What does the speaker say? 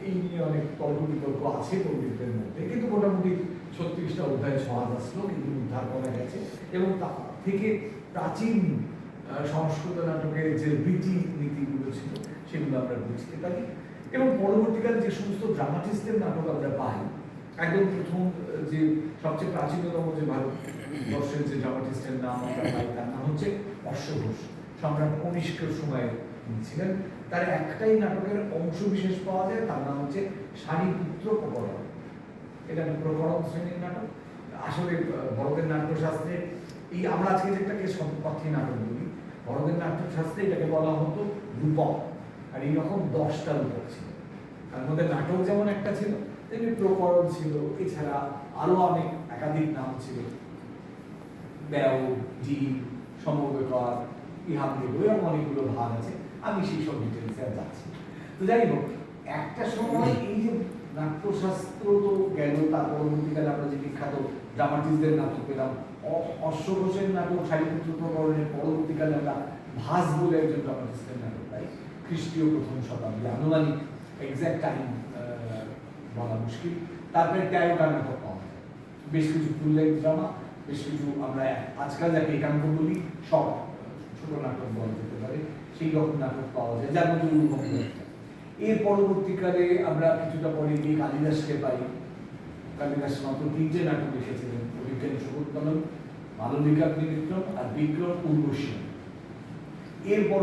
এই নিয়ে অনেক তর্ক বিতর্ক আছে পণ্ডিতদের মধ্যে, কিন্তু মোটামুটি 36টা অধ্যায় ছোঁয়া যাচ্ছিল, কিন্তু উদ্ধার করা গেছে। এবং তা থেকে প্রাচীন সংস্কৃত নাটকের যে রীতি নীতিগুলো ছিল সেগুলো আমরা বুঝতে পারি। এবং পরবর্তীকালে যে সমস্ত ড্রামাটিস্টের নাটক আমরা পাই, একদম প্রথম যে সবচেয়ে প্রাচীনতম যে ভারতবর্ষের যে ড্রামাটিস্টের নাম আমরা পাই তার নাম হচ্ছে অশ্বঘোষ। সম্রাট কনিষ্কের সময় ছিলেন। তার একটাই নাটকের অংশ বিশেষ পাওয়া যায়, তার নাম হচ্ছে সারিপুত্র প্রকরণ। এটা একটা প্রকরণ শ্রেণীর নাটক। আসলে বড়দের নাট্যশাস্ত্রে এই আমরা আজকে যেটাকে সম্পত্তি নাটক বলি, বড়দের নাট্যশাস্ত্রে এটাকে বলা হতো রূপক। আর এইরকম 10টা রূপক ছিল। তার মধ্যে নাটক যেমন একটা ছিল, তেমনি প্রকরণ ছিল, এছাড়া আরো অনেক একাধিক নাম ছিল, ব্যয়, ডিম, সমবেকার, ইহামদেব, এরকম অনেকগুলো ভাগ আছে। আমি সেই সব ডিটেলসে আর যাচ্ছি। তো যাই হোক, একটা সময় এই যে নাট্যশাস্ত্র তো গেল, তার পরবর্তীকালে আমরা যে বিখ্যাত ড্রামাটিস্টদের নাটক পেলাম, অশ্বঘোষের নাটক সারিপুত্র প্রকরণের পরবর্তীকালে আমরা ভাস বলে একজন ড্রামাটিস্টের নাটক পাই, খ্রিস্টীয় প্রথম শতাব্দী, আনুমানিক এক্সাক্ট টাইম বলা মুশকিল। তারপরে 13টা নাটক পাওয়া যায়, বেশ কিছু ফুল লেন্থ ড্রামা, বেশ কিছু আমরা আজকাল যাকে একাঙ্ক বলি, সব ছোট নাটক বলা যেতে পারে, সেই রকম নাটক পাওয়া যায়, যার মধ্যে অনুভব একটা। এর পরবর্তীকালে আমরা কিছুটা পরে গিয়ে কালিদাসকে পাই। কালিদাস মাত্র 3টে নাটক লিখেছিলেন, অভিজ্ঞান শকুন্তলম, মালবিকা ত্রিবিক্রম আর বিক্রম উর্বশী। এরপর